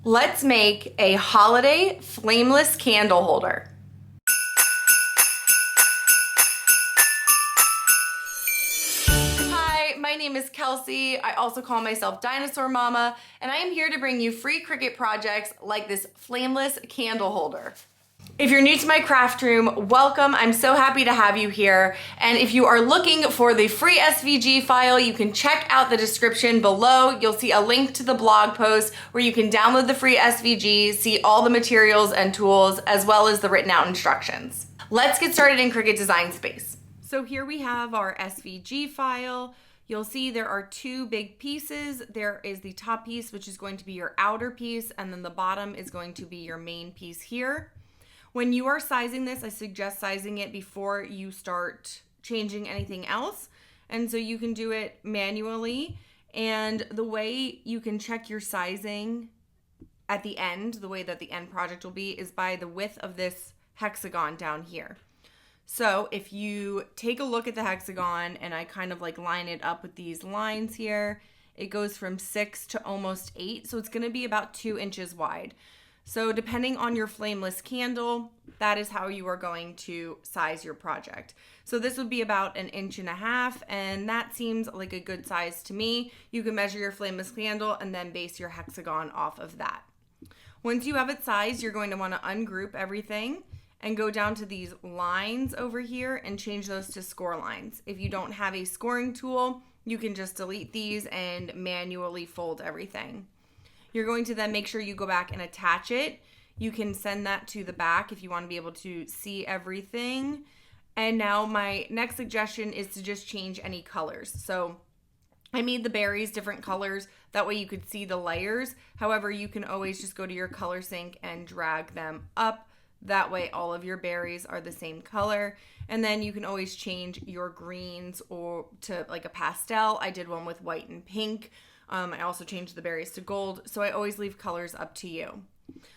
Let's make a holiday flameless candle holder. Hi, my name is Kelsey. I also call myself Dinosaur Mama, and I am here to bring you free Cricut projects like this flameless candle holder. If you're new to my craft room, welcome. I'm so happy to have you here. And if you are looking for the free SVG file, you can check out the description below. You'll see a link to the blog post where you can download the free SVG, see all the materials and tools, as well as the written out instructions. Let's get started in Cricut Design Space. So here we have our SVG file. You'll see there are two big pieces. There is the top piece, which is going to be your outer piece, and then the bottom is going to be your main piece here. When you are sizing this, I suggest sizing it before you start changing anything else. And so you can do it manually. And the way you can check your sizing at the end, the way that the end project will be, is by the width of this hexagon down here. So if you take a look at the hexagon, and I kind of like line it up with these lines here, it goes from 6 to almost 8. So it's going to be about 2 inches wide. So depending on your flameless candle, that is how you are going to size your project. So this would be about 1.5 inches, and that seems like a good size to me. You can measure your flameless candle and then base your hexagon off of that. Once you have it sized, you're going to want to ungroup everything and go down to these lines over here and change those to score lines. If you don't have a scoring tool, you can just delete these and manually fold everything. You're going to then make sure you go back and attach it. You can send that to the back if you want to be able to see everything. And now my next suggestion is to just change any colors. So I made the berries different colors. That way you could see the layers. However, you can always just go to your color sync and drag them up. That way all of your berries are the same color. And then you can always change your greens or to like a pastel. I did one with white and pink. I also changed the berries to gold, so I always leave colors up to you.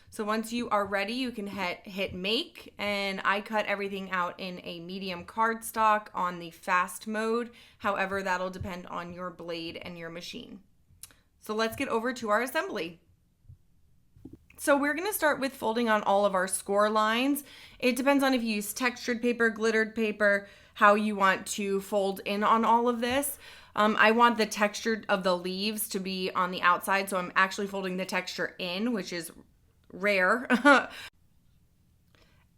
So once you are ready, you can hit make, and I cut everything out in a medium cardstock on the fast mode. However, that'll depend on your blade and your machine. So let's get over to our assembly. So we're going to start with folding on all of our score lines. It depends on if you use textured paper, glittered paper, how you want to fold in on all of this. I want the texture of the leaves to be on the outside, so I'm actually folding the texture in, which is rare.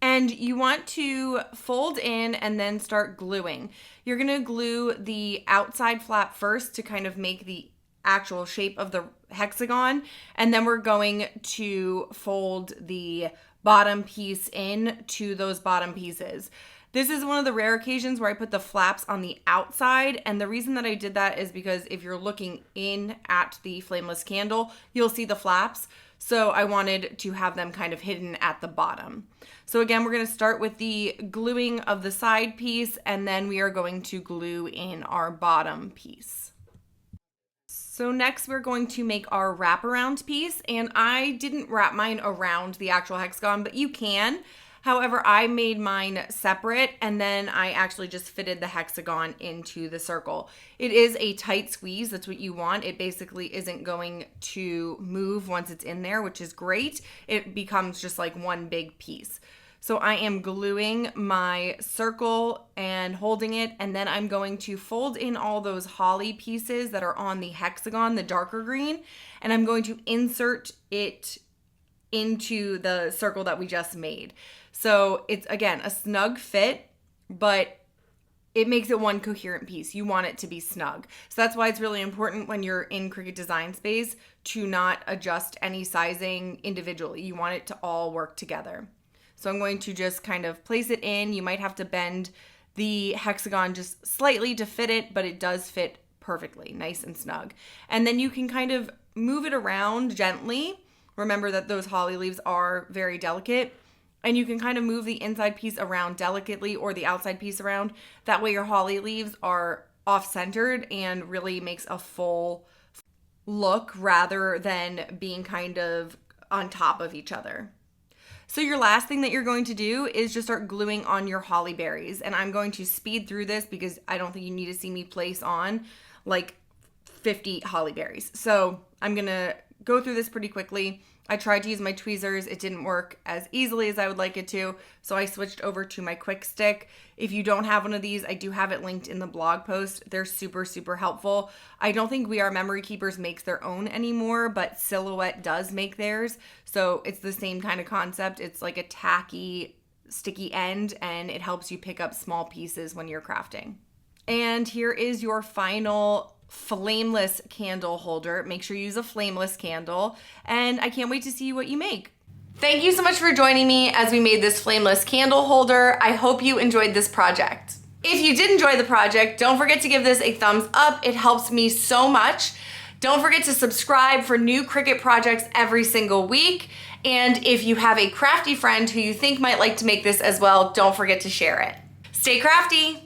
And you want to fold in and then start gluing. You're going to glue the outside flap first to kind of make the actual shape of the hexagon, and then we're going to fold the bottom piece in to those bottom pieces. This is one of the rare occasions where I put the flaps on the outside, and the reason that I did that is because if you're looking in at the flameless candle, you'll see the flaps. So I wanted to have them kind of hidden at the bottom. So again, we're going to start with the gluing of the side piece, and then we are going to glue in our bottom piece. So next we're going to make our wraparound piece, and I didn't wrap mine around the actual hexagon, but you can. However, I made mine separate, and then I actually just fitted the hexagon into the circle. It is a tight squeeze. That's what you want. It basically isn't going to move once it's in there, which is great. It becomes just like one big piece. So I am gluing my circle and holding it, and then I'm going to fold in all those holly pieces that are on the hexagon, the darker green, and I'm going to insert it into the circle that we just made. So it's, again, a snug fit, but it makes it one coherent piece. You want it to be snug. So that's why it's really important when you're in Cricut Design Space to not adjust any sizing individually. You want it to all work together. So I'm going to just kind of place it in. You might have to bend the hexagon just slightly to fit it, but it does fit perfectly, nice and snug. And then you can kind of move it around gently. Remember that those holly leaves are very delicate. And you can kind of move the inside piece around delicately or the outside piece around. That way your holly leaves are off-centered and really makes a full look rather than being kind of on top of each other. So your last thing that you're going to do is just start gluing on your holly berries. And I'm going to speed through this because I don't think you need to see me place on like 50 holly berries. So I'm going to go through this pretty quickly. I tried to use my tweezers. It didn't work as easily as I would like it to, so I switched over to my quick stick. If you don't have one of these, I do have it linked in the blog post. They're super, super helpful. I don't think We Are Memory Keepers makes their own anymore, but Silhouette does make theirs. So it's the same kind of concept. It's like a tacky, sticky end, and it helps you pick up small pieces when you're crafting. And here is your final flameless candle holder. Make sure you use a flameless candle, and I can't wait to see what you make. Thank you so much for joining me as we made this flameless candle holder. I hope you enjoyed this project. If you did enjoy the project, don't forget to give this a thumbs up. It helps me so much. Don't forget to subscribe for new Cricut projects every single week. And if you have a crafty friend who you think might like to make this as well, don't forget to share it. Stay crafty.